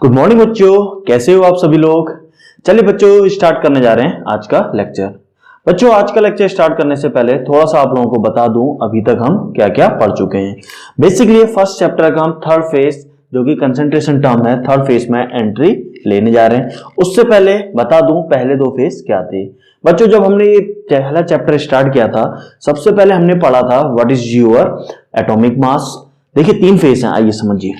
Good morning बच्चों, कैसे हो आप सभी लोग। चलिए बच्चों स्टार्ट करने जा रहे हैं आज का लेक्चर। बच्चों आज का लेक्चर स्टार्ट करने से पहले थोड़ा सा आप लोगों को बता दूं अभी तक हम क्या क्या पढ़ चुके हैं। बेसिकली फर्स्ट चैप्टर का हम थर्ड फेज जो कि कंसंट्रेशन टर्म है, थर्ड फेज में एंट्री लेने जा रहे हैं। उससे पहले बता दूं पहले दो फेज क्या थे। बच्चों जब हमने ये पहला चैप्टर स्टार्ट किया था सबसे पहले हमने पढ़ा था what is your atomic mass. देखिए तीन फेज हैं, आइए समझिए।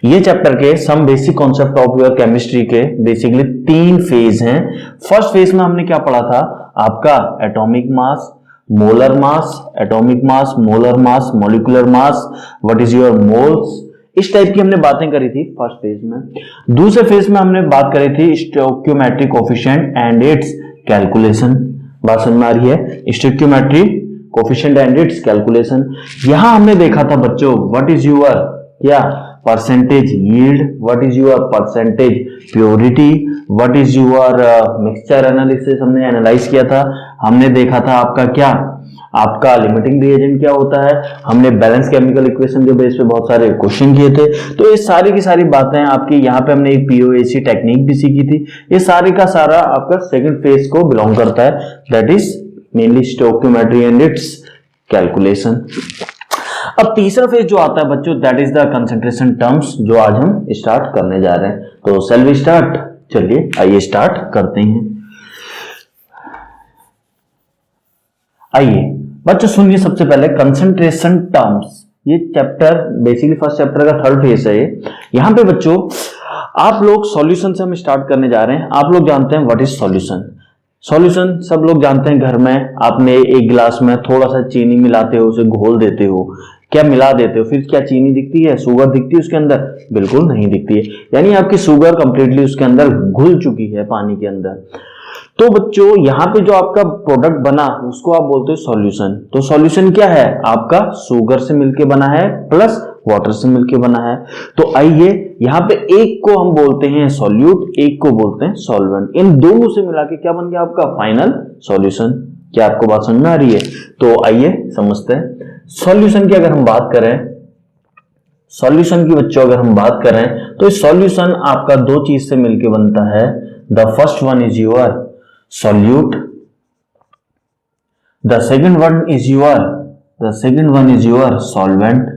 ये चैप्टर के some basic concept of your chemistry के बेसिकली तीन फेज हैं। फर्स्ट फेज में हमने क्या पढ़ा था, आपका atomic mass, molar mass, atomic mass, molar mass, molecular mass, what is your moles, इस टाइप की हमने बातें करी थी फर्स्ट फेज में। दूसरे फेज में हमने बात करी थी stoichiometry coefficient and it's calculation. बात समझ में आ रही है, stoichiometry coefficient and it's calculation. यहां हमने देखा था बच्चों व्हाट इज योर क्या percentage yield, what is your percentage purity, what is your mixture analysis हमने एनालाइज किया था। हमने देखा था आपका क्या, आपका लिमिटिंग रिएजेंट क्या होता है। हमने बैलेंस केमिकल इक्वेशन के बेस पे बहुत सारे क्वेश्चन किए थे। तो ये सारी की सारी बातें आपकी यहाँ पे हमने एक पीओएसी टेक्निक भी सीखी थी। ये सारी का सारा आपका सेकंड फेज को बिलोंग करता है, that is mainly stoichiometry and it's calculation. अब तीसरा फेज जो आता है बच्चों that is the concentration terms, जो आज हम स्टार्ट करने जा रहे हैं। तो शैल वी स्टार्ट, चलिए आइए स्टार्ट करते हैं। आइए बच्चों सुनिए सबसे पहले कंसंट्रेशन टर्म्स। ये चैप्टर बेसिकली फर्स्ट चैप्टर का थर्ड फेज है। यहां पे बच्चों आप लोग सॉल्यूशन से हम स्टार्ट करने जा रहे हैं। आप लोग जानते हैं व्हाट इज सॉल्यूशन। सॉल्यूशन सब लोग जानते हैं, घर में आपने एक गिलास में थोड़ा सा चीनी मिलाते हो, उसे घोल देते हो, क्या मिला देते हो, फिर क्या चीनी दिखती है, शुगर दिखती है उसके अंदर? बिल्कुल नहीं दिखती है, यानी आपकी शुगर कंप्लीटली उसके अंदर घुल चुकी है पानी के अंदर। तो बच्चों यहाँ पे जो आपका प्रोडक्ट बना उसको आप बोलते हो सॉल्यूशन। तो सॉल्यूशन क्या है, आपका शुगर से मिलके बना है प्लस वाटर से मिलके बना है। तो आइए यहाँ पे एक को हम बोलते हैं सॉल्यूट, एक को बोलते हैं सॉल्वेंट। इन दोनों से मिला के क्या बन गया आपका फाइनल सॉल्यूशन। क्या आपको बात समझ में आ रही है? तो आइए समझते हैं सॉल्यूशन की। अगर हम बात करें सॉल्यूशन की बच्चों, अगर हम बात करें तो सॉल्यूशन आपका दो चीज से मिलके बनता है। The first one is your solute, the second one is your solvent.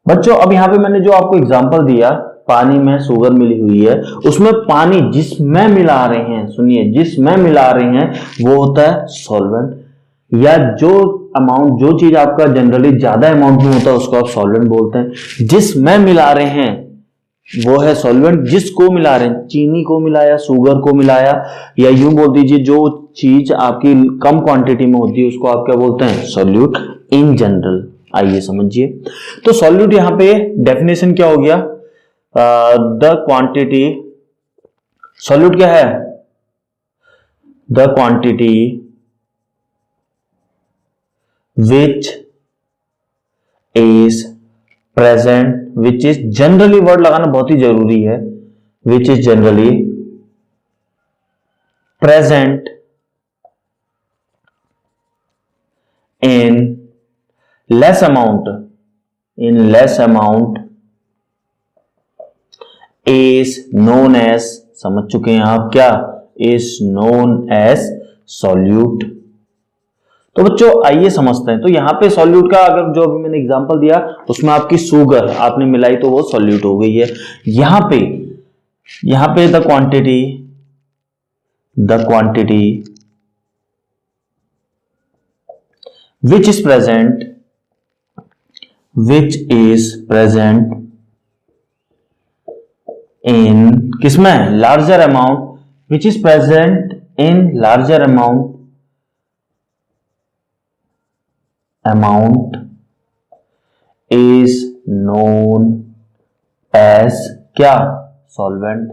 बच्चों अब यहां पे मैंने जो आपको एग्जांपल दिया, पानी में शुगर मिली हुई है, उसमें पानी जिसमें मिला रहे हैं, सुनिए जिसमें मिला रहे हैं वो होता है सॉल्वेंट। या जो अमाउंट, जो चीज आपका जनरली ज्यादा अमाउंट में होता है उसको आप सॉल्वेंट बोलते हैं। जिसमें मिला रहे हैं वो है सॉल्वेंट। जिसको मिला रहे हैं, चीनी को मिलाया, शुगर को मिलाया, या यूं बोल दीजिए जो चीज आपकी कम क्वांटिटी में होती है उसको आप क्या बोलते हैं, सॉल्यूट इन जनरल। आइए समझिए। तो सॉल्यूट यहां पे डेफिनेशन क्या हो गया, द क्वांटिटी, सॉल्यूट क्या है, the quantity which is present, which is generally, word लगाना बहुत ही जरूरी है, which is generally present in less amount is known as, समझ चुके हैं आप क्या, is known as solute। तो बच्चों आइए समझते हैं। तो यहां पे सॉल्यूट का अगर जो अभी मैंने एग्जांपल दिया उसमें आपकी शुगर आपने मिलाई तो वो सॉल्यूट हो गई है। यहां पे the quantity which is present in किसमें, larger amount, which is present in larger amount is known as क्या, सॉल्वेंट।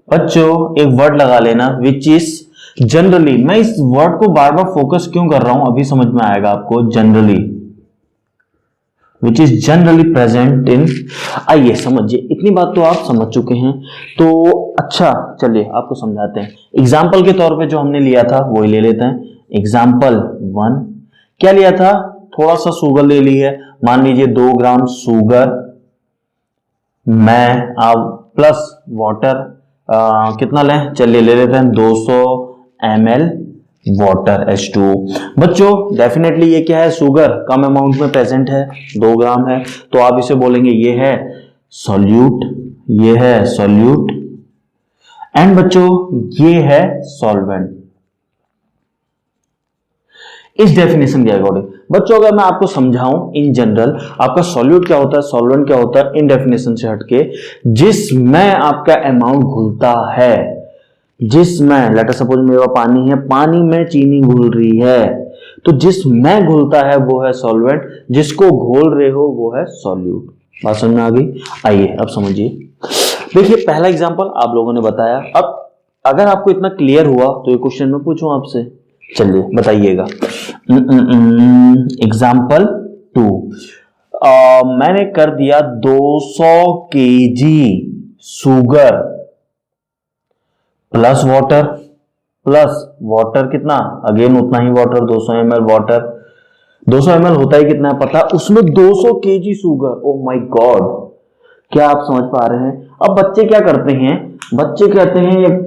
बच्चों एक वर्ड लगा लेना विच इज जनरली, मैं इस वर्ड को बार बार फोकस क्यों कर रहा हूं अभी समझ में आएगा आपको। Generally, which is generally present इन, आइए समझिए। इतनी बात तो आप समझ चुके हैं। तो अच्छा चलिए आपको समझाते हैं। एग्जाम्पल के तौर पे जो हमने लिया था वो ही ले लेते हैं। एग्जाम्पल 1 क्या लिया था, थोड़ा सा शुगर ले ली है, मान लीजिए 2 ग्राम शुगर मैं आप प्लस वाटर कितना लें, चलिए ले लेते हैं 200 ml वाटर H2O। बच्चों डेफिनेटली ये क्या है, शुगर कम अमाउंट में प्रेजेंट है, 2 ग्राम है, तो आप इसे बोलेंगे ये है सॉल्यूट, ये है सॉल्यूट, एंड बच्चों ये है सॉल्वेंट। इस डेफिनेशन के अकॉर्डिंग बच्चों अगर मैं आपको समझाऊं इन जनरल आपका सॉल्यूट क्या होता है, सॉल्वेंट क्या होता है, इन डेफिनेशन से हटके जिसमें आपका अमाउंट घुलता है, जिसमें लेट अस सपोज मेरे पास पानी है, पानी में चीनी घुल रही है, तो जिसमें घुलता है वो है सॉल्वेंट, जिसको घोल रहे हो वो है सॉल्यूट। बात समझ में आ गई? आइए अब समझिए। देखिए पहला एग्जांपल आप लोगों ने बताया, अब अगर आपको इतना क्लियर हुआ तो ये क्वेश्चन मैं पूछूं आपसे, चलिए बताइएगा। एग्जाम्पल 2, मैंने कर दिया 200 केजी शुगर प्लस वाटर कितना, अगेन उतना ही वाटर, 200 ml वाटर, 200 ml होता ही कितना है पता, उसमें 200 KG sugar. Oh my God, क्या आप समझ पा रहे हैं? अब बच्चे क्या करते हैं, बच्चे कहते हैं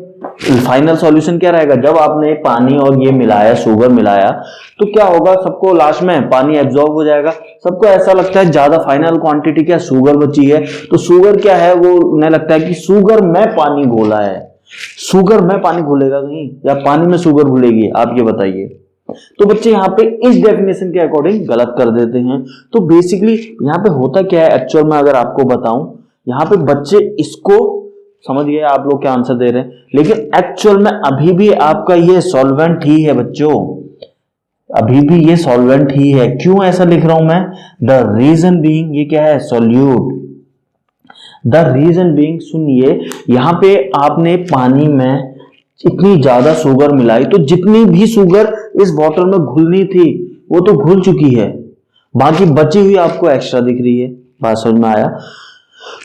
फाइनल सॉल्यूशन क्या रहेगा, जब आपने पानी और ये मिलाया, शुगर मिलाया, तो क्या होगा, सबको लास्ट में पानी एब्जॉर्ब हो जाएगा, सबको ऐसा लगता है ज्यादा फाइनल क्वांटिटी क्या शुगर बची है, तो शुगर क्या है, वो उन्हें लगता है कि शुगर में पानी घोला है। शुगर में पानी घुलेगा कहीं या पानी में शुगर घुलेगी, आप ये बताइए। तो बच्चे यहाँ पे इस डेफिनेशन के अकॉर्डिंग गलत कर देते हैं। तो बेसिकली यहाँ पे होता क्या है एक्चुअल में, अगर आपको बताऊं, यहाँ पे बच्चे इसको समझ गए, आप लोग क्या आंसर दे रहे हैं, लेकिन एक्चुअल में अभी भी आपका ये सॉल्वेंट ही है बच्चों, अभी भी ये सॉल्वेंट ही है। क्यों ऐसा लिख रहा हूं मैं, द रीजन बीइंग ये क्या है, सॉल्यूट। द रीजन बीइंग सुनिए, यहां पे आपने पानी में इतनी ज्यादा शुगर मिलाई, तो जितनी भी शुगर इस वाटर में घुलनी थी वो तो घुल चुकी है, बाकी बची हुई आपको एक्स्ट्रा दिख रही है। बात समझ में आया?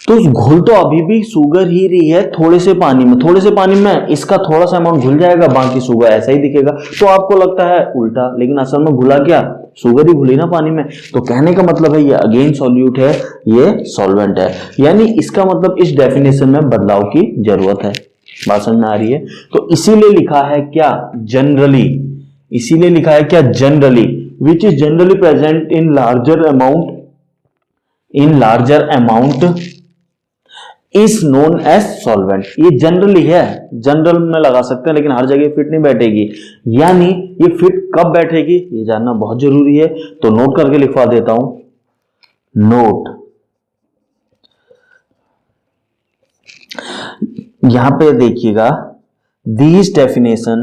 तो घुल तो अभी भी शुगर ही रही है, थोड़े से पानी में, थोड़े से पानी में इसका थोड़ा सा अमाउंट घुल जाएगा, बाकी शुगर ऐसा ही दिखेगा। तो आपको लगता है उल्टा, लेकिन असल में घुला क्या, शुगर ही घुली ना पानी में। तो कहने का मतलब है ये अगेन सॉल्यूट है, ये सॉल्वेंट है, यानी इसका मतलब इस डेफिनेशन में बदलाव की जरूरत है। बात समझ में आ रही है? तो इसीलिए लिखा है क्या, जनरली, इसीलिए लिखा है क्या, generally, which is generally present in larger amount is known as solvent. ये जनरली है, जनरल में लगा सकते हैं, लेकिन हर जगह फिट नहीं बैठेगी। यानी ये फिट कब बैठेगी ये जानना बहुत जरूरी है, तो नोट करके लिखवा देता हूं, नोट। यहां पे देखिएगा, these definition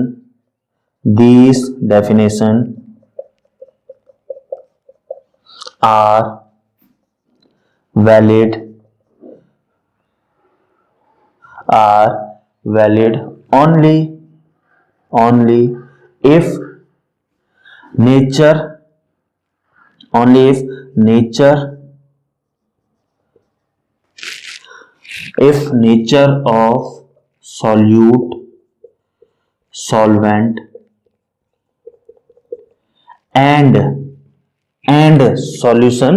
are valid only if nature of solvent and solution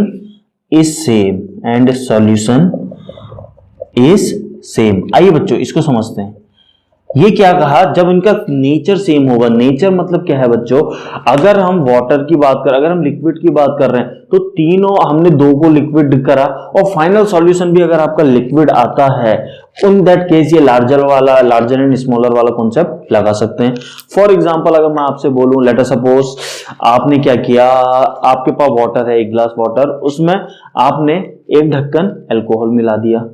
is same। आइए बच्चों इसको समझते हैं। ये क्या कहा, जब इनका नेचर सेम होगा, नेचर मतलब क्या है बच्चों, अगर हम वाटर की बात कर, अगर हम लिक्विड की बात कर रहे हैं, तो तीनों हमने दो को लिक्विड करा, और फाइनल सॉल्यूशन भी अगर आपका लिक्विड आता है, इन दैट केस ये लार्जर एंड स्मॉलर वाला कॉन्सेप्ट लगा सकते हैं। फॉर एग्जांपल अगर मैं आपसे बोलूं, लेट अस सपोज आपने क्या किया, आपके पास वाटर है, 1 गिलास वाटर, उसमें आपने 1 ढक्कन अल्कोहल मिला दिया।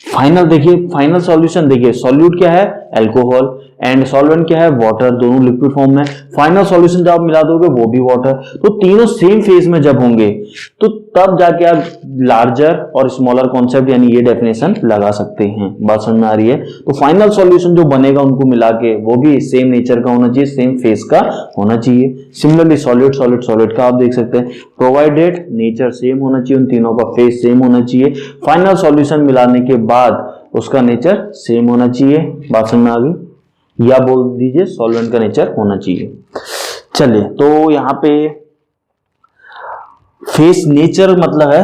फाइनल देखिए, फाइनल सॉल्यूशन देखिए, सॉल्यूट क्या है, अल्कोहल, एंड सॉल्वेंट क्या है, वाटर, दोनों लिक्विड फॉर्म में। फाइनल सॉल्यूशन जब आप मिला दोगे वो भी वाटर, तो तीनों सेम फेज में जब होंगे तो तब जाके आप लार्जर और स्मॉलर कॉन्सेप्ट यानी ये डेफिनेशन लगा सकते हैं। बात समझ में आ रही है? तो फाइनल सॉल्यूशन जो बनेगा उनको मिला के वो भी सेम नेचर का होना चाहिए, सेम फेज का होना चाहिए। सिमिलरली सॉलिड का आप देख सकते हैं, प्रोवाइडेड नेचर सेम होना चाहिए, उन तीनों का फेज सेम होना चाहिए, फाइनल सॉल्यूशन मिलाने के बाद उसका नेचर सेम होना चाहिए। बात समझ में आ गई? या बोल दीजिए सॉल्वेंट का नेचर होना चाहिए। चलिए, तो यहां पे फेस नेचर मतलब है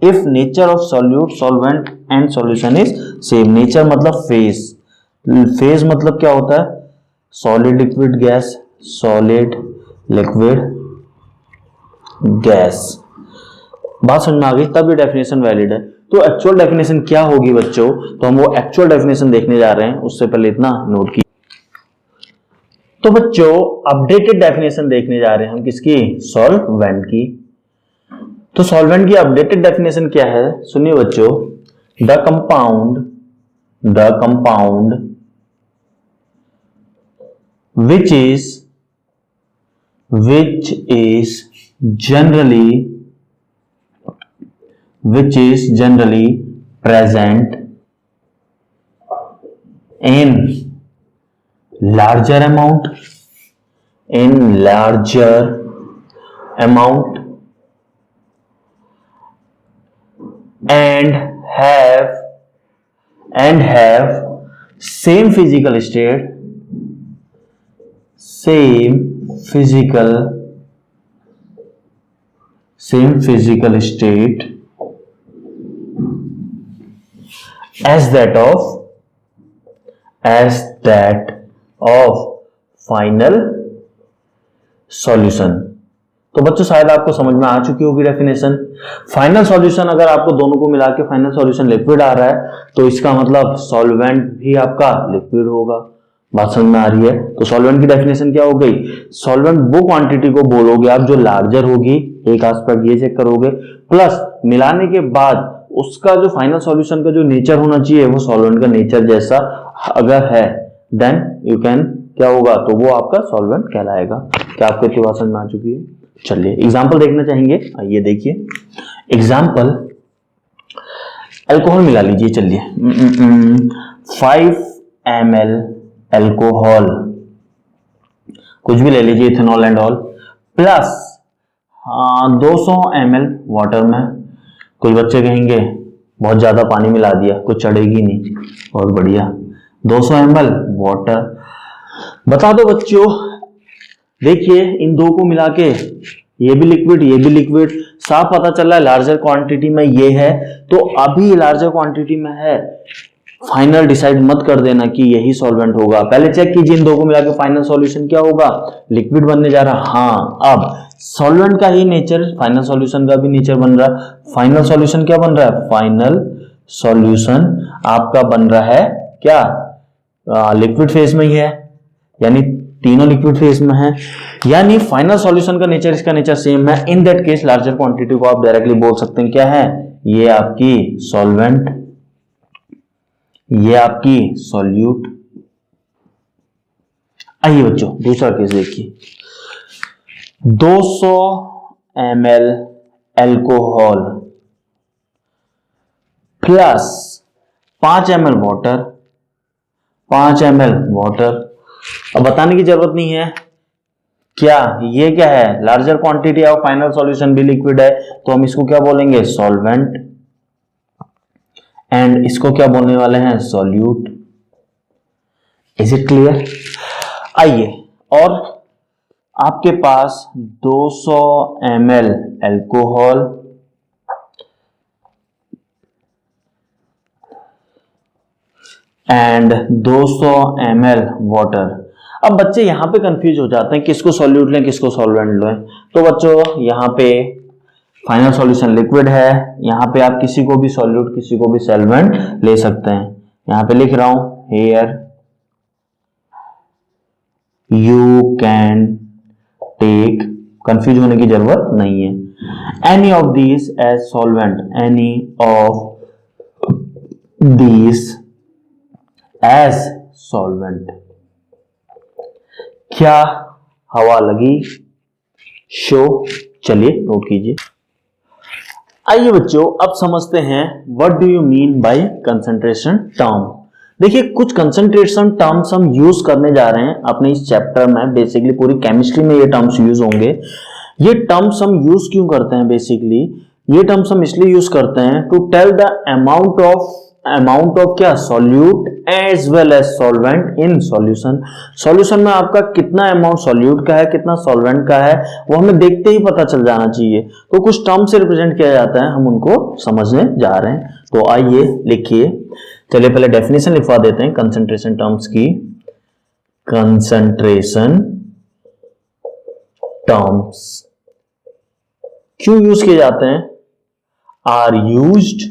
if nature of solute, solvent and solution is same. Nature मतलब फेज, फेज मतलब क्या होता है, solid liquid gas, solid liquid gas. बात समझ में आ गई, तब ये डेफिनेशन वैलिड है। तो एक्चुअल डेफिनेशन क्या होगी बच्चों, तो हम वो एक्चुअल डेफिनेशन देखने जा रहे हैं, उससे पहले इतना नोट की। तो बच्चों अपडेटेड डेफिनेशन देखने जा रहे हैं हम किसकी, सॉल्वेंट की। तो सॉल्वेंट की अपडेटेड डेफिनेशन क्या है, सुनिए बच्चों, the compound which is generally present in larger amount and have same physical state as that of final solution। तो बच्चों शायद आपको समझ में आ चुकी होगी डेफिनेशन। फाइनल सॉल्यूशन, अगर आपको दोनों को मिला के फाइनल सॉल्यूशन लिक्विड आ रहा है तो इसका मतलब सॉल्वेंट भी आपका लिक्विड होगा। बात समझ में आ रही है। तो सॉल्वेंट की डेफिनेशन क्या हो गई, सॉल्वेंट वो क्वांटिटी को बोलोगे आप जो लार्जर होगी, एक एस्पेक्ट ये चेक करोगे, प्लस मिलाने के बाद उसका जो फाइनल सॉल्यूशन का जो नेचर होना चाहिए वो सॉल्वेंट का नेचर जैसा अगर है, देन यू कैन क्या होगा, तो वो आपका सॉल्वेंट कहलाएगा। क्या आपको इतनी बात समझ में आ चुकी है। चलिए एग्जाम्पल देखना चाहेंगे, आइए देखिए एग्जाम्पल। अल्कोहल मिला लीजिए, चलिए 5 ml अल्कोहल, कुछ भी ले लीजिए, ethanol and all, plus 200 ml water में। कुछ बच्चे कहेंगे बहुत ज्यादा पानी मिला दिया, कुछ चढ़ेगी नहीं, बहुत बढ़िया, 200 ml वाटर। बता दो बच्चों, देखिए इन दो को मिला के ये भी लिक्विड ये भी लिक्विड, साफ पता चल रहा है लार्जर क्वांटिटी में ये है, तो अभी लार्जर क्वांटिटी में है, फाइनल डिसाइड मत कर देना कि यही सॉल्वेंट होगा, पहले चेक कीजिए इन दो को मिला के फाइनल सॉल्यूशन क्या होगा, लिक्विड बनने जा रहा। हाँ, अब सॉल्वेंट का ही नेचर फाइनल सॉल्यूशन का भी नेचर बन रहा है। फाइनल सॉल्यूशन क्या बन रहा है, फाइनल सॉल्यूशन आपका बन रहा है क्या, लिक्विड फेज में ही है, यानी तीनों लिक्विड फेज में है, यानी फाइनल सॉल्यूशन का नेचर इसका नेचर सेम है। In that case larger quantity को आप डायरेक्टली बोल सकते हैं क्या है, ये आपकी सॉल्वेंट, ये आपकी सॉल्यूट। आइए बच्चों दूसरा केस देखिए, 200 ml alcohol plus 5 ml water, 5 ml water. अब बताने की जरूरत नहीं है, क्या ये क्या है, larger quantity of final solution भी लिक्विड है, तो हम इसको क्या बोलेंगे, सॉल्वेंट, एंड इसको क्या बोलने वाले हैं, सॉल्यूट। Is it clear. आइए, और आपके पास 200 ml alcohol and 200 ml water. अब बच्चे यहां पे कंफ्यूज हो जाते हैं किसको सॉल्यूट लें किसको सॉल्वेंट लें। तो बच्चों यहां पे फाइनल सॉल्यूशन लिक्विड है, यहां पे आप किसी को भी सॉल्यूट किसी को भी सॉल्वेंट ले सकते हैं। यहां पे लिख रहा हूं here you can take, confuse होने की जरूरत नहीं है, any of these as solvent, any of these as solvent. क्या हवा लगी, शो। चलिए नोट कीजिए। आइए बच्चों अब समझते हैं what do you mean by concentration term. देखिए कुछ कंसंट्रेशन टर्म्स हम यूज करने जा रहे हैं अपने इस चैप्टर में, बेसिकली पूरी केमिस्ट्री में ये टर्म्स यूज होंगे। ये टर्म्स हम यूज क्यों करते हैं, बेसिकली ये टर्म्स हम इसलिए यूज करते हैं to tell the amount of amount of क्या solute as well as solvent in solution. Solution में आपका कितना अमाउंट सॉल्यूट का है, कितना सॉल्वेंट का है, वो हमें देखते ही पता चल जाना चाहिए। तो कुछ टर्म से रिप्रेजेंट किया जाता है, हम उनको समझने जा रहे हैं। तो आइए लिखिए, चलिए पहले डेफिनेशन लिखवा देते हैं कंसंट्रेशन टर्म्स की। कंसंट्रेशन टर्म्स क्यों यूज किए जाते हैं? Are used,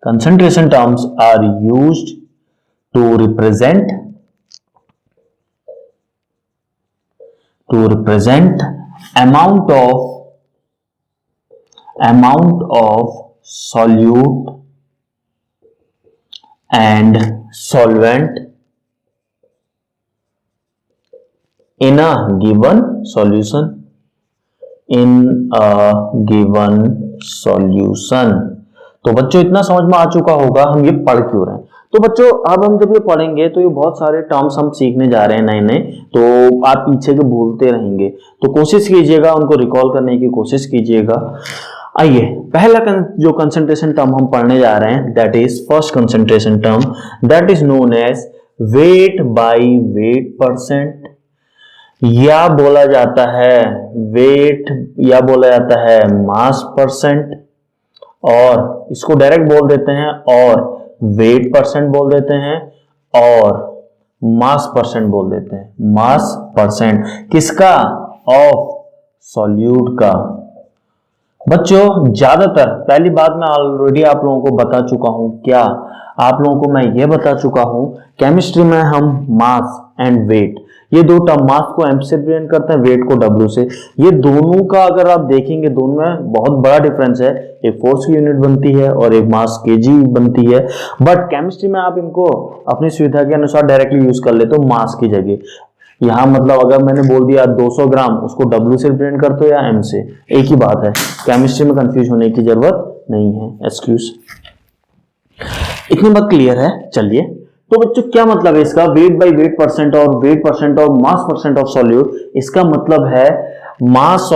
concentration terms are used to represent amount of solute and solvent in a given solution। तो बच्चों इतना समझ में आ चुका होगा हम ये पढ़ क्यों रहे हैं। तो बच्चों अब हम जब ये पढ़ेंगे तो ये बहुत सारे टर्म्स हम सीखने जा रहे हैं नए नए, तो आप पीछे के भूलते रहेंगे, तो कोशिश कीजिएगा उनको रिकॉल करने की कोशिश कीजिएगा। आइए पहला जो कंसंट्रेशन टर्म हम पढ़ने जा रहे हैं, that is first concentration term, that is known as weight by weight percent, या बोला जाता है वेट, या बोला जाता है मास परसेंट, और इसको डायरेक्ट बोल देते हैं और वेट परसेंट बोल देते हैं, और मास परसेंट बोल देते हैं। मास परसेंट किसका? ऑफ सॉल्यूट का। बच्चों ज्यादातर, पहली बात मैं ऑलरेडी आप लोगों को बता चुका हूं, क्या आप लोगों को मैं ये बता चुका हूं, केमिस्ट्री में हम मास एंड वेट, ये दो टर्म, मास को एम से रिप्रेजेंट करते हैं, वेट को डब्ल्यू से। ये दोनों का अगर आप देखेंगे, दोनों में बहुत बड़ा डिफरेंस है, एक फोर्स की यूनिट बनती है और एक मास केजी बनती है। बट केमिस्ट्री में आप इनको अपनी सुविधा के अनुसार डायरेक्टली यूज कर लेते हो मास की जगह। यहाँ मतलब अगर मैंने बोल दिया 200 ग्राम, उसको डब्ल्यू से रिप्रेजेंट करते हो या एम से, एक ही बात है। केमिस्ट्री में कंफ्यूज होने की जरूरत नहीं है, एक्सक्यूज। इतनी बात क्लियर है। चलिए, तो बच्चों क्या मतलब है इसका, वेट बाई वेट परसेंट और वेट परसेंट और मास परसेंट ऑफ सॉल्यूट? इसका मतलब है mass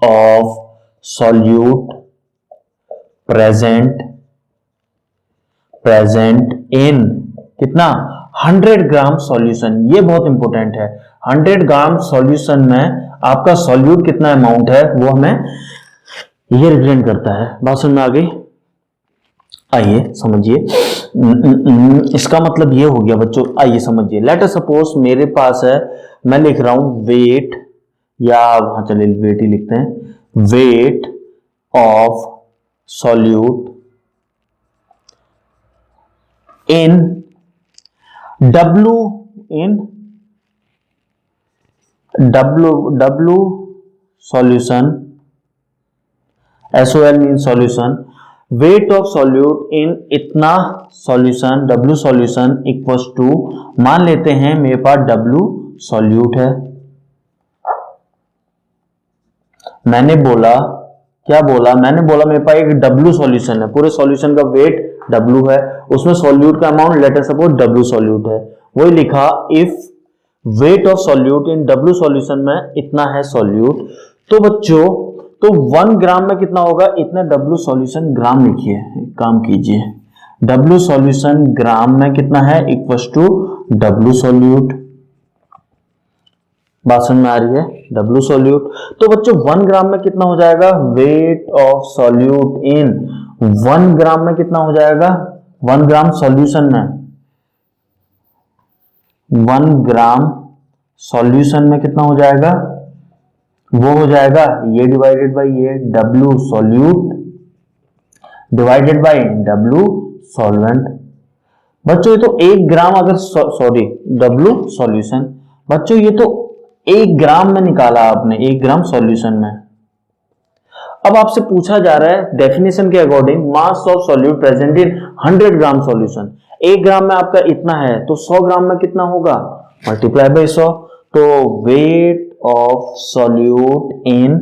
of solute present in कितना 100 ग्राम सॉल्यूशन। ये बहुत इंपॉर्टेंट है। 100 ग्राम सॉल्यूशन में आपका सॉल्यूट कितना अमाउंट है वो हमें ये रिप्रेजेंट करता है। बात समझ में आ गई? आइए समझिए, इसका मतलब ये हो गया बच्चों। आइए समझिए, लेट अस सपोज मेरे पास है, मैं लिख रहा हूं वेट, या वहां चलिए वेट ही लिखते हैं, weight of solute in W solution, SOL means solution, weight of solute in इतना solution, W solution equals to, मान लेते हैं मेरे पास W solute है। मैंने बोला, क्या बोला? मैंने बोला मेरे पास एक W सॉल्यूशन है, पूरे सॉल्यूशन का वेट W है, उसमें सॉल्यूट का amount let us suppose W solute है। वही लिखा, if weight of solute in W solution में इतना है सॉल्यूट, तो बच्चों तो 1 ग्राम में कितना होगा? इतना W सॉल्यूशन ग्राम लिखिए, काम कीजिए, W सॉल्यूशन ग्राम में कितना है इक्वल्स टू W सॉल्यूट। बात समझ में आ रही है? W solute. तो बच्चों 1 ग्राम में कितना हो जाएगा? वेट ऑफ सॉल्यूट इन 1 ग्राम में कितना हो जाएगा? 1 ग्राम सॉल्यूशन में, 1 ग्राम सॉल्यूशन में कितना हो जाएगा? वो हो जाएगा ये डिवाइडेड बाई ये, W solute divided by W solvent. बच्चों ये तो 1 ग्राम, अगर सॉरी W सॉल्यूशन, बच्चों ये तो 1 ग्राम में निकाला आपने, 1 ग्राम सॉल्यूशन में। अब आपसे पूछा जा रहा है डेफिनेशन के according, mass of solute present in 100 gram solution. 1 ग्राम में आपका इतना है, तो 100 ग्राम में कितना होगा? Multiply by 100। तो weight of solute in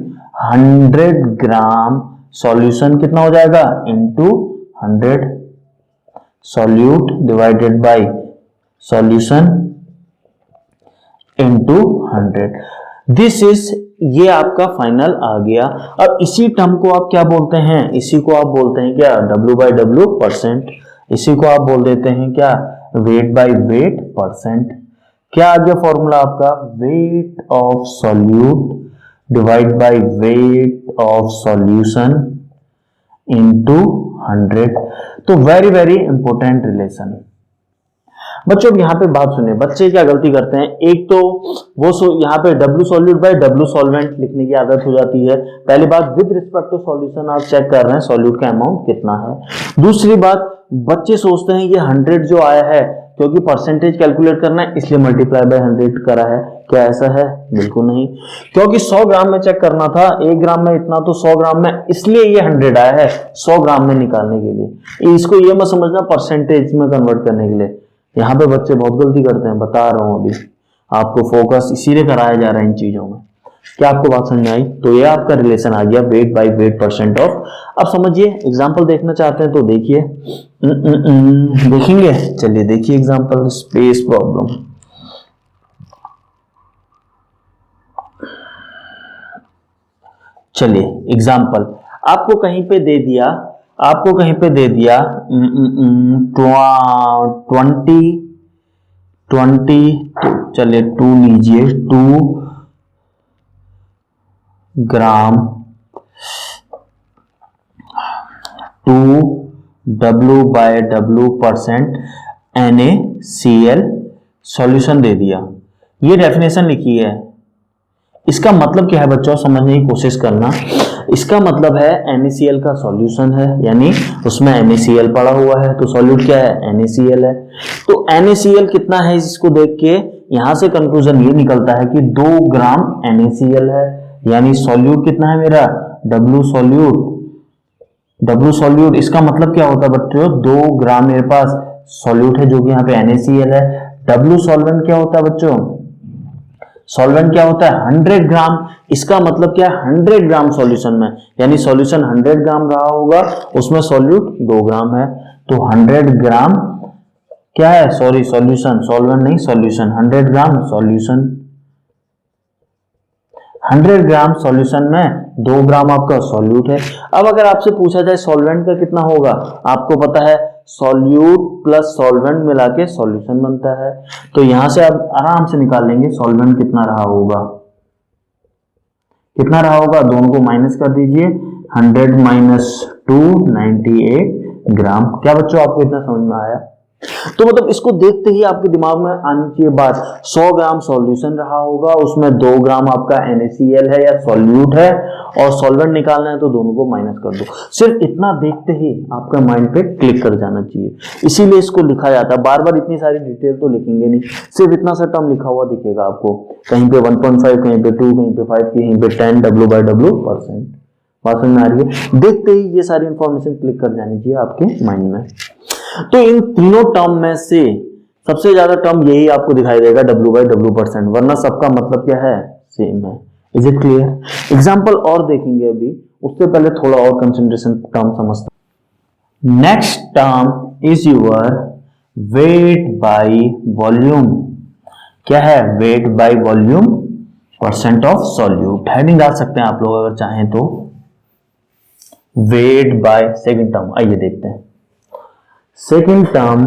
100 gram solution कितना हो जाएगा? Into 100, solute divided by solution into 100। This is ये आपका फाइनल आ गया। अब इसी टर्म को आप क्या बोलते हैं, इसी को आप बोलते हैं क्या, W/W%। इसी को आप बोल देते हैं क्या, वेट बाय वेट परसेंट। क्या आ गया फॉर्मूला आपका, weight of solute divide by weight of solution into 100। तो वेरी वेरी इंपॉर्टेंट रिलेशन। बच्चों यहाँ पे बात सुनिए, बच्चे क्या गलती करते हैं, एक तो वो यहाँ पे W solute bye W solvent लिखने की आदत हो जाती है। पहली बात, विद रिस्पेक्ट टू सॉल्यूशन आप चेक कर रहे हैं सॉल्यूट का अमाउंट कितना है। दूसरी बात, बच्चे सोचते हैं ये 100 जो आया है क्योंकि परसेंटेज कैलकुलेट करना है इसलिए मल्टीप्लाई बाय 100 करा है। क्या ऐसा है? बिल्कुल नहीं, क्योंकि 100 ग्राम में चेक करना था, 1 ग्राम में इतना तो 100 ग्राम में, इसलिए ये 100 आया है 100 ग्राम में निकालने के लिए। इसको ये मत समझना परसेंटेज में कन्वर्ट करने के लिए। यहाँ पे बच्चे बहुत गलती करते हैं, बता रहा हूं अभी आपको, फोकस इसीलिए कराया जा रहा है इन चीजों में। क्या आपको बात समझ में आई? तो ये आपका रिलेशन आ गया wait by weight percent of. अब समझिए, एग्जांपल देखना चाहते हैं तो देखिए, देखेंगे, चलिए देखिए एग्जांपल, स्पेस प्रॉब्लम। चलिए एग्जांपल, आपको कहीं पे दे दिया, 20, तो चलिए 2 लीजिए, 2 ग्राम 2W/W% NaCl सॉल्यूशन दे दिया। ये डेफिनेशन लिखी है। इसका मतलब क्या है बच्चों, समझने की कोशिश करना। इसका मतलब है NaCl का सॉल्यूशन है, यानी उसमें NaCl पड़ा हुआ है, तो सॉल्यूट क्या है, NaCl है। तो NaCl कितना है, इसको देख के यहां से कंक्लूजन ये निकलता है कि 2 ग्राम NaCl है, यानी सॉल्यूट कितना है मेरा, W सॉल्यूट। इसका मतलब क्या होता है बच्चों, 2 ग्राम मेरे पास सॉल्यूट है जो कि यहाँ पे NaCl है। W सॉल्वेंट क्या होता है बच्चों, सॉल्वेंट क्या होता है, 100 ग्राम। इसका मतलब क्या है, 100 ग्राम सॉल्यूशन में, यानी सॉल्यूशन 100 ग्राम रहा होगा, उसमें सॉल्यूट 2 ग्राम है, तो 100 ग्राम क्या है, सॉरी सॉल्यूशन, सॉल्वेंट नहीं सॉल्यूशन, 100 ग्राम सॉल्यूशन, 100 ग्राम सॉल्यूशन में 2 ग्राम आपका सॉल्यूट है। अब अगर आपसे पूछा जाए सॉल्वेंट का कितना होगा, आपको पता है सॉल्यूट प्लस सॉल्वेंट मिला के सॉल्यूशन बनता है, तो यहां से आप आराम से निकाल लेंगे सॉल्वेंट कितना रहा होगा, दोनों को माइनस कर दीजिए, 100 माइनस 2 98 ग्राम। क्या बच्चों आपको इतना समझ में आया? तो मतलब इसको देखते ही आपके दिमाग में आनी चाहिए बात, 100 ग्राम सॉल्यूशन रहा होगा, उसमें 2 ग्राम आपका NaCl है या सॉल्यूट है, और सॉल्वेंट निकालना है तो दोनों को माइनस कर दो। सिर्फ इतना देखते ही आपका माइंड पे क्लिक कर जाना चाहिए, इसीलिए इसको लिखा जाता है। बार बार इतनी सारी डिटेल तो लिखेंगे नहीं, सिर्फ इतना सा टर्म लिखा हुआ दिखेगा आपको, कहीं पे 1.5, कहीं पे 2, कहीं पे 5, कहीं पे 10 W/W%। बात समझ में आ रही है? देखते ही ये सारी इंफॉर्मेशन क्लिक कर जानी चाहिए आपके माइंड में। तो इन तीनों टर्म में से सबसे ज्यादा टर्म यही आपको दिखाई देगा W/W%, वरना सबका मतलब क्या है, सेम है। Is it clear? एग्जांपल और देखेंगे अभी, उससे पहले थोड़ा और कंसंट्रेशन टर्म समझते हैं। Next term is your weight by volume. क्या है, wait by volume percent of solute. Heading डाल सकते हैं आप लोग अगर चाहें तो, वेट बाय। सेकंड टर्म आइए देखते हैं। Second term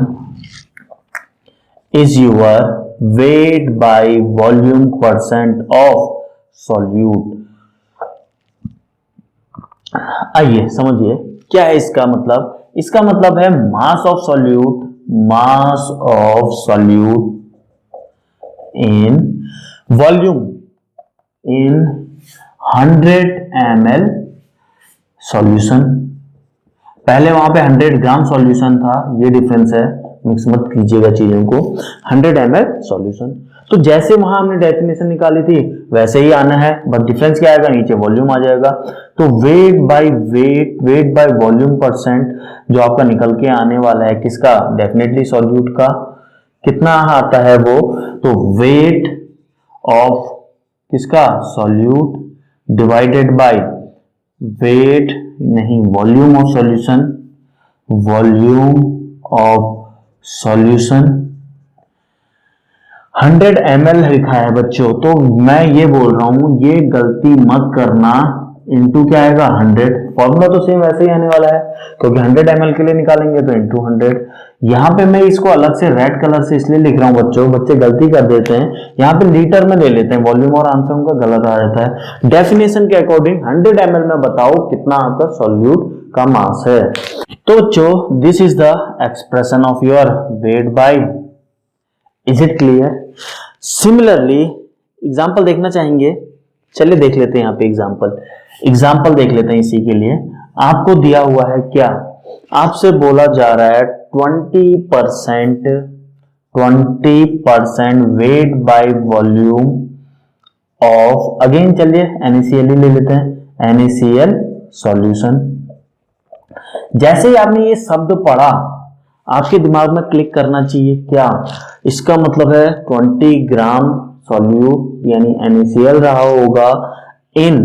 is your weight by volume percent of solute। आइए समझिए क्या है इसका मतलब। इसका मतलब है mass of solute in volume in 100 ml solution. पहले वहां पे 100 ग्राम सॉल्यूशन था, ये डिफरेंस है, मिक्स मत कीजिएगा चीजों को। 100 ml सॉल्यूशन, तो जैसे वहां हमने डेफिनेशन निकाली थी वैसे ही आना है, बट डिफरेंस क्या आएगा, नीचे वॉल्यूम आ जाएगा। तो वेट बाय वॉल्यूम परसेंट जो आपका निकल के आने वाला है किसका, डेफिनेटली सॉल्यूट का। कितना आता है वो, तो वेट ऑफ किसका, सॉल्यूट डिवाइडेड बाय वेट नहीं, वॉल्यूम ऑफ सॉल्यूशन 100 ml लिखा है बच्चों, तो मैं ये बोल रहा हूं ये गलती मत करना, इनटू क्या आएगा 100। फॉर्मूला तो सेम वैसे ही आने वाला है, क्योंकि 100 ml के लिए निकालेंगे तो इनटू 100। यहाँ पे मैं इसको अलग से रेड कलर से इसलिए लिख रहा हूँ बच्चों, बच्चे गलती कर देते हैं, यहाँ पे लीटर में ले लेते हैं वॉल्यूम और आंसर उनका गलत आ जाता है। डेफिनेशन के अकॉर्डिंग 100 ml में बताओ कितना आपका सॉल्यूट का मास है। तो बच्चों this is the expression of your weight by, is it clear? Similarly example देखना चाहेंगे, चलिए देख लेते हैं। यहाँ पे एग्जाम्पल देख लेते हैं। इसी के लिए आपको दिया हुआ है क्या, आपसे बोला जा रहा है 20% wait by volume of, again चलिए NaCl ही ले लेते हैं, NaCl सॉल्यूशन। जैसे ही आपने ये शब्द पढ़ा आपके दिमाग में क्लिक करना चाहिए क्या, इसका मतलब है 20 ग्राम सॉल्यूट यानी NaCl रहा होगा इन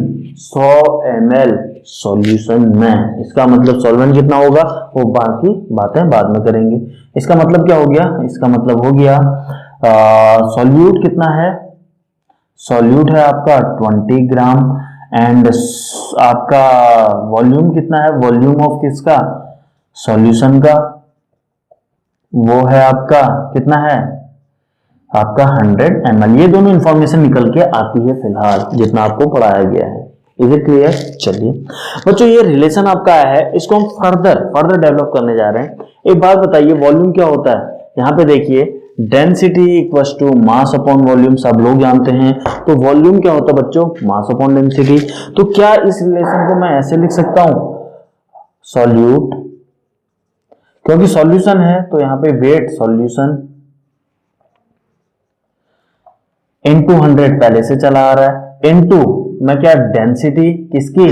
100 ml सॉल्यूशन में। इसका मतलब सॉल्वेंट कितना होगा वो बाकी बातें बाद में करेंगे। इसका मतलब क्या हो गया, इसका मतलब हो गया सॉल्यूट कितना है, सॉल्यूट है आपका 20 ग्राम एंड आपका वॉल्यूम कितना है, वॉल्यूम ऑफ किसका, सॉल्यूशन का, वो है आपका कितना है, आपका 100 ml। ये दोनों इंफॉर्मेशन निकल के आती है फिलहाल जितना आपको पढ़ाया गया है। Is it clear? चलिए बच्चों ये रिलेशन आपका आया है, इसको हम फर्दर डेवलप करने जा रहे हैं। एक बात बताइए वॉल्यूम क्या होता है, यहाँ पे देखिए density equals to mass upon volume, सब लोग जानते हैं। तो वॉल्यूम क्या होता है बच्चों, मास अपॉन डेंसिटी। तो क्या इस रिलेशन को मैं ऐसे लिख सकता हूं, सॉल्यूट, क्योंकि सॉल्यूशन है तो यहाँ पे वेट सॉल्यूशन इनटू 100 पहले से चला आ रहा है, इनटू मैं क्या डेंसिटी किसकी,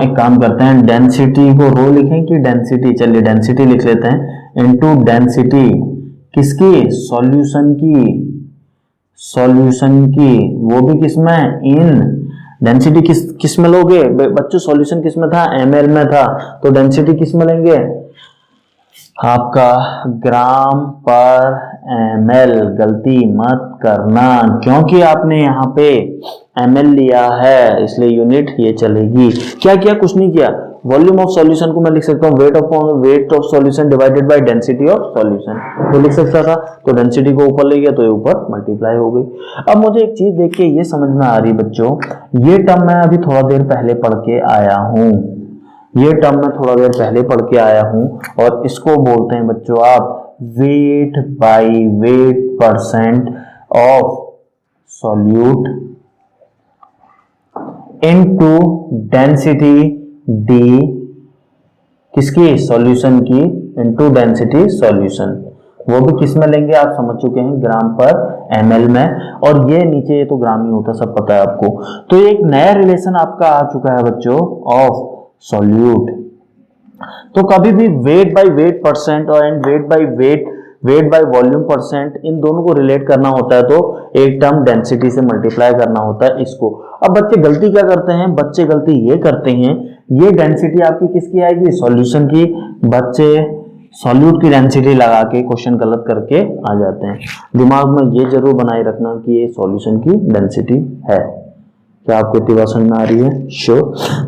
एक काम करते हैं डेंसिटी को रो लिखें कि डेंसिटी, चलिए डेंसिटी लिख लेते हैं, इनटू डेंसिटी किसकी, सॉल्यूशन की, वो भी किसमें, इन डेंसिटी किस में लोगे बच्चों, सॉल्यूशन किस में था, ml में था, तो डेंसिटी किस में लेंगे आपका ग्राम पर ml। गलती मत करना क्योंकि आपने यहाँ पे ml लिया है इसलिए यूनिट ये चलेगी। क्या किया, कुछ नहीं किया। वॉल्यूम ऑफ सॉल्यूशन को मैं लिख सकता हूँ weight of solution divided by density of solution, तो लिख सकता था। तो डेंसिटी को ऊपर ले गया तो ये ऊपर मल्टीप्लाई हो गई। अब मुझे एक चीज देख के ये समझ में आ रही बच्चों, ये टर्म मैं अभी थोड़ा देर पहले पढ़ के आया हूँ, और इसको बोलते हैं बच्चों आप wait by weight percent of solute into density D किसकी, सॉल्यूशन की, इनटू डेंसिटी सॉल्यूशन, वो भी किस में लेंगे आप समझ चुके हैं, ग्राम पर ml में, और ये नीचे ये तो ग्राम ही होता सब पता है आपको। तो एक नया रिलेशन आपका आ चुका है बच्चों ऑफ सॉल्यूट। तो कभी भी वेट बाय वेट परसेंट और and weight by volume percent, इन दोनों को रिलेट करना होता है तो एक टर्म डेंसिटी से मल्टीप्लाई करना होता है इसको। अब बच्चे गलती क्या करते हैं, बच्चे गलती ये करते हैं, ये डेंसिटी आपकी किसकी आएगी, सॉल्यूशन की, बच्चे सॉल्यूट की डेंसिटी लगा के क्वेश्चन गलत करके आ जाते हैं। दिमाग में ये जरूर बनाए रखना कि ये सॉल्यूशन की डेंसिटी है। क्या आपको इतनी बात समझ में आ रही है? श्योर।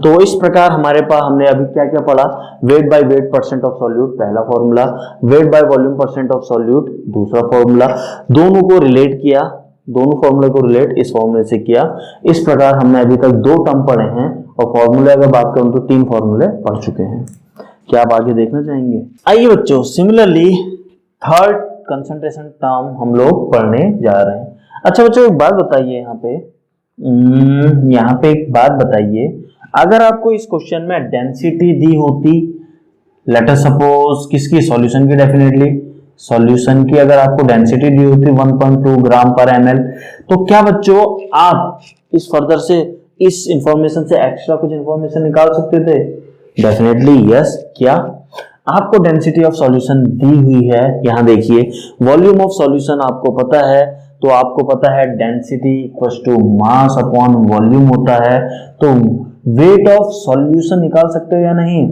तो इस प्रकार हमारे पास हमने अभी क्या क्या पढ़ा, weight by weight percent of solute पहला formula, weight by volume percent of solute दूसरा फॉर्मूला, दोनों को रिलेट किया, दोनों फॉर्मूले को रिलेट इस फॉर्मूले से किया। इस प्रकार हमने अभी तक 2 टर्म पढ़े हैं और फॉर्मूले अगर बात करूं तो 3 फॉर्मूले पढ़ चुके हैं। क्या आप आगे देखना चाहेंगे? आइए बच्चों सिमिलरली थर्ड कंसंट्रेशन टर्म हम लोग पढ़ने जा रहे हैं। अच्छा बच्चों एक बात बताइए, यहाँ पे एक बात बताइए, अगर आपको इस क्वेश्चन में डेंसिटी दी होती, लेट अस सपोज किसकी, सॉल्यूशन की, डेफिनेटली सॉल्यूशन की अगर आपको डेंसिटी दी होती 1.2 ग्राम पर ml, तो क्या बच्चों आप इस फर्दर से इस इंफॉर्मेशन से एक्स्ट्रा कुछ इंफॉर्मेशन निकाल सकते थे? Definitely yes. क्या आपको डेंसिटी ऑफ सॉल्यूशन दी हुई है, यहां देखिए वॉल्यूम ऑफ सॉल्यूशन आपको पता है, तो आपको पता है density equals to mass upon volume होता है, तो वेट ऑफ सॉल्यूशन निकाल सकते हो या नहीं?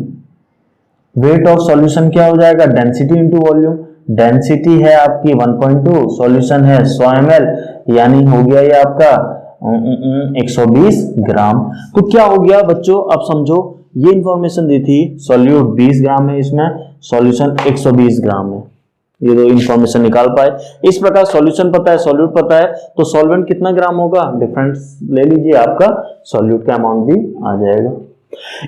वेट ऑफ सॉल्यूशन क्या हो जाएगा, डेंसिटी इंटू वॉल्यूम। डेंसिटी है आपकी 1.2, सॉल्यूशन है 100 ml, यानी हो गया ये आपका 120 ग्राम। तो क्या हो गया बच्चों, अब समझो ये इंफॉर्मेशन दी थी, सॉल्यूट 20 ग्राम है, इसमें सॉल्यूशन 120 ग्राम है, ये दो इंफॉर्मेशन निकाल पाए। इस प्रकार सॉल्यूशन पता है, सॉल्यूट पता है, तो सॉल्वेंट कितना ग्राम होगा, डिफरेंस ले लीजिए, आपका सॉल्यूट का अमाउंट भी आ जाएगा।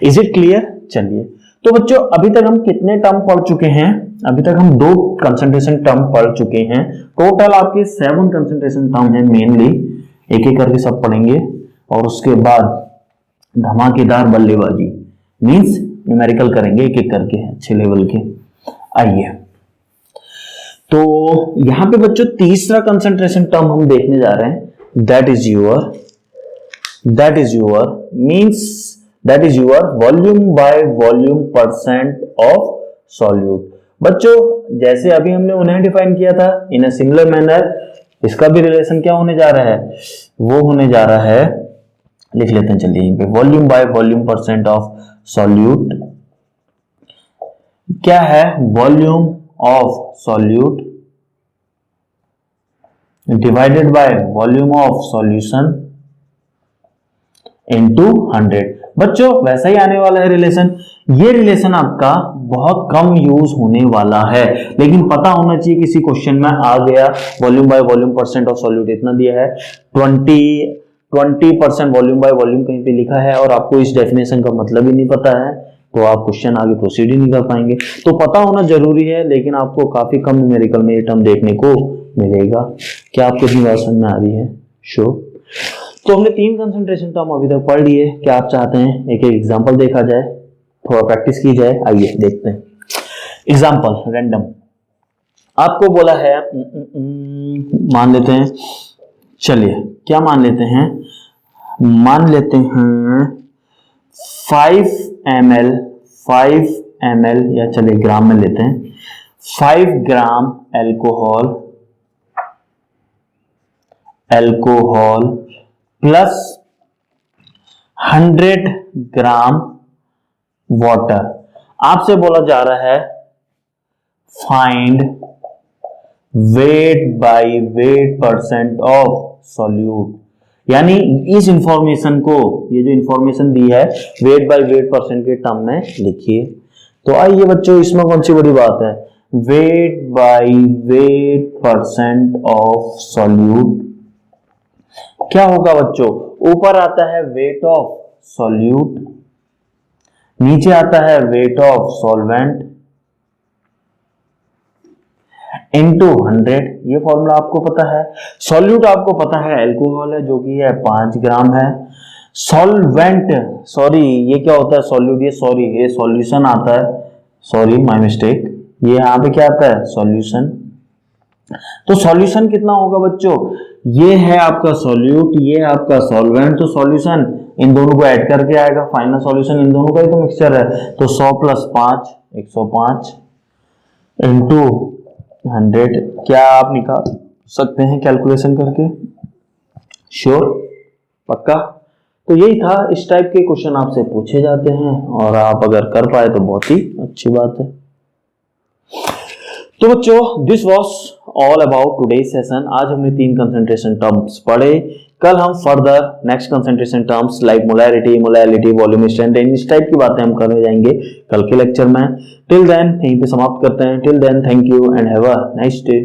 Is it clear? चलिए, तो बच्चों अभी तक हम कितने टर्म पढ़ चुके हैं? अभी तक हम 2 कंसंट्रेशन टर्म पढ़ चुके हैं। टोटल आपके 7 कंसंट्रेशन टर्म है मेनली, एक एक करके सब पढ़ेंगे, और उसके बाद धमाकेदार बल्लेबाजी मींस न्यूमेरिकल करेंगे एक एक करके अच्छे लेवल के। आइए, तो यहां पे बच्चों तीसरा कंसंट्रेशन टर्म हम देखने जा रहे हैं, that is your volume by volume percent of solute. बच्चों जैसे अभी हमने उन्हें डिफाइन किया था इन अ सिमिलर मैनर, इसका भी रिलेशन क्या होने जा रहा है, वो होने जा रहा है, लिख लेते हैं चलिए यहीं पे, volume by volume percent of solute. क्या है, volume of solute divided by volume of solution into 100। बच्चों वैसा ही आने वाला है रिलेशन। ये रिलेशन आपका बहुत कम यूज होने वाला है, लेकिन पता होना चाहिए, किसी क्वेश्चन में आ गया volume by volume percent of solute इतना दिया है, 20% वॉल्यूम बाय वॉल्यूम कहीं पे लिखा है और आपको इस डेफिनेशन का मतलब ही नहीं पता है, तो आप क्वेश्चन आगे प्रोसीड ही नहीं कर पाएंगे। तो पता होना जरूरी है, लेकिन आपको काफी कम न्यूमेरिकल में ये टर्म देखने को मिलेगा। क्या आपको इतनी बात समझ में आ रही है? श्योर। तो हमने 3 कंसंट्रेशन टर्म अभी तक पढ़ लिए। क्या आप चाहते हैं एक एक एग्जांपल देखा जाए, थोड़ा प्रैक्टिस की जाए? आइए देखते हैं। एग्जांपल रैंडम आपको बोला है, मान लेते हैं, चलिए क्या मान लेते हैं, मान लेते हैं 5 ml या चलिए ग्राम में लेते हैं, 5 ग्राम एल्कोहल प्लस 100 ग्राम वाटर। आपसे बोला जा रहा है find wait by weight percent of solute, यानी इस इंफॉर्मेशन को, ये जो इंफॉर्मेशन दी है वेट बाय वेट परसेंट के टर्म में लिखिए। तो आइए बच्चों, इसमें कौन सी बड़ी बात है, wait by weight percent of solute क्या होगा बच्चों, ऊपर आता है वेट ऑफ सॉल्यूट, नीचे आता है वेट ऑफ सॉल्वेंट इनटू 100। ये फॉर्मूला आपको पता है। सॉल्यूट आपको पता है एल्कोहल है, जो कि है 5 ग्राम है। सॉल्वेंट, सॉरी ये क्या होता है सॉल्यूट, ये सॉल्यूशन आता है, सॉरी माय मिस्टेक, ये यहाँ पे क्या आता है सॉल्यूशन। तो सॉल्यूशन कितना होगा बच्चों, ये है आपका सॉल्यूट, ये है आपका सॉल्वेंट, तो सॉल्यूशन इन दोनों को ऐड करके आएगा, फाइनल सॉल्यूशन इन दोनों का ही तो मिक्सचर है, तो 100 प्लस 5 105 इंटू 100। क्या आप निकाल सकते हैं कैलकुलेशन करके? श्योर, पक्का? तो यही था, इस टाइप के क्वेश्चन आपसे पूछे जाते हैं और आप अगर कर पाए तो बहुत ही अच्छी बात है। तो बच्चों this was all about today session. आज हमने 3 कंसंट्रेशन टर्म्स पढ़े। कल हम further next concentration terms like molarity, molality, volume strength, इस टाइप की बातें हम करने जाएंगे कल के लेक्चर में। टिल देन यहीं पे समाप्त करते हैं। Till then thank you and have a nice day.